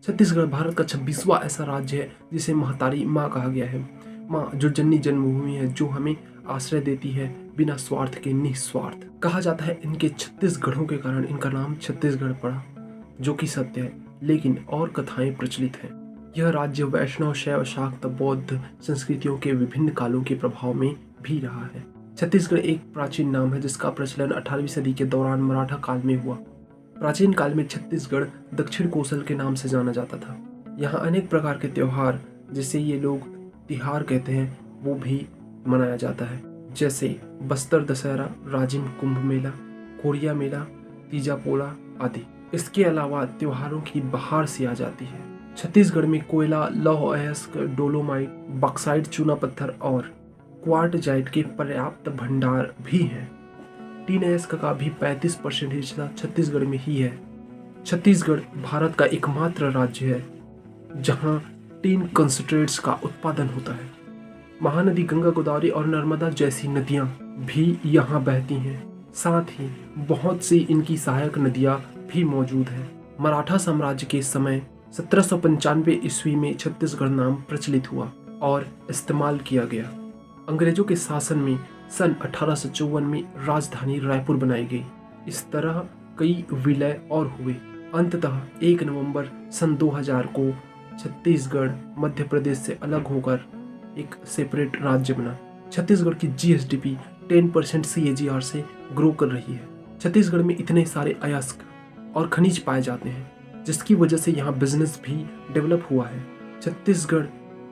छत्तीसगढ़ भारत का 26वां ऐसा राज्य है जिसे महतारी माँ कहा गया है। माँ जो जननी जन्मभूमि है, जो हमें आश्रय देती है बिना स्वार्थ के निस्वार्थ। कहा जाता है इनके 36 गढ़ों के कारण इनका नाम छत्तीसगढ़ पड़ा, जो कि सत्य है, लेकिन और कथाएं प्रचलित हैं। यह राज्य वैष्णव, शैव, शाक्त, बौद्ध संस्कृतियों के विभिन्न कालों के प्रभाव में भी रहा है। छत्तीसगढ़ एक प्राचीन नाम है जिसका प्रचलन 18वीं सदी के दौरान मराठा काल में हुआ। प्राचीन काल में छत्तीसगढ़ दक्षिण कोसल के नाम से जाना जाता था। यहाँ अनेक प्रकार के त्योहार, जिसे ये लोग तिहार कहते हैं, वो भी मनाया जाता है, जैसे बस्तर दशहरा, राजिम कुंभ मेला, कोरिया मेला, तीजा पोला आदि। इसके अलावा त्योहारों की बहार सी आ जाती है। छत्तीसगढ़ में कोयला, लौह अयस्क, डोलोमाइट, बॉक्साइट, चूना पत्थर और क्वार्टजाइट के पर्याप्त भंडार भी हैं। टीन अयस्क का भी 35% हिस्सा छत्तीसगढ़ में ही है। छत्तीसगढ़ भारत का एकमात्र राज्य है जहां टीन कंसंट्रेट्स का उत्पादन होता है। महानदी गंगा, गोदावरी और नर्मदा जैसी नदियां भी यहाँ बहती हैं। साथ ही बहुत सी इनकी सहायक नदियां भी मौजूद हैं। मराठा साम्राज्य के समय 1795 ईस्वी में छत्तीसगढ़ नाम प्रचलित हुआ और इस्तेमाल किया गया। अंग्रेजों के शासन में सन 1854 में राजधानी रायपुर बनाई गई। इस तरह कई विलय और हुए। अंततः 1 नवंबर सन 2000 को छत्तीसगढ़ मध्य प्रदेश से अलग होकर एक सेपरेट राज्य बना। छत्तीसगढ़ की जीएसडीपी 10% CAGR से ग्रो कर रही है। छत्तीसगढ़ में इतने सारे अयस्क और खनिज पाए जाते हैं, जिसकी वजह से यहाँ बिजनेस भी डेवलप हुआ है। छत्तीसगढ़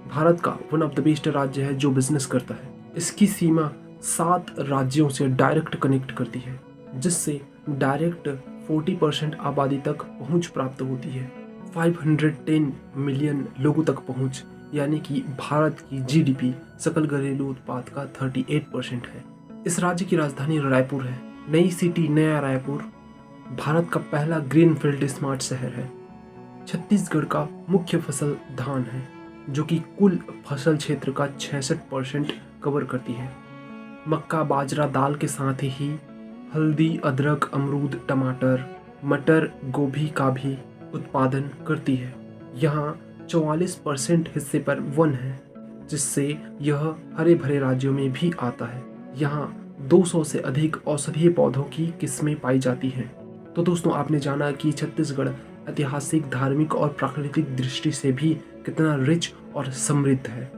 भारत का वन ऑफ द बेस्ट राज्य है जो बिजनेस करता है। इसकी सीमा 7 राज्यों से डायरेक्ट कनेक्ट करती है, जिससे डायरेक्ट 40% आबादी तक पहुंच प्राप्त होती है। 510 मिलियन लोगों तक पहुंच, यानी कि भारत की जीडीपी सकल घरेलू उत्पाद का 38% है। इस राज्य की राजधानी रायपुर है। नई सिटी नया रायपुर भारत का पहला ग्रीनफील्ड स्मार्ट शहर है। छत्तीसगढ़ का मुख्य फसल धान है, जो कि कुल फसल क्षेत्र का 66% कवर करती है। मक्का, बाजरा, दाल के साथ ही हल्दी, अदरक, अमरूद, टमाटर, मटर, गोभी का भी उत्पादन करती है। यहाँ 44% हिस्से पर वन है, जिससे यह हरे भरे राज्यों में भी आता है। यहाँ 200 से अधिक औषधीय पौधों की किस्में पाई जाती हैं। तो दोस्तों, आपने जाना कि छत्तीसगढ़ ऐतिहासिक, धार्मिक और प्राकृतिक दृष्टि से भी कितना रिच और समृद्ध है।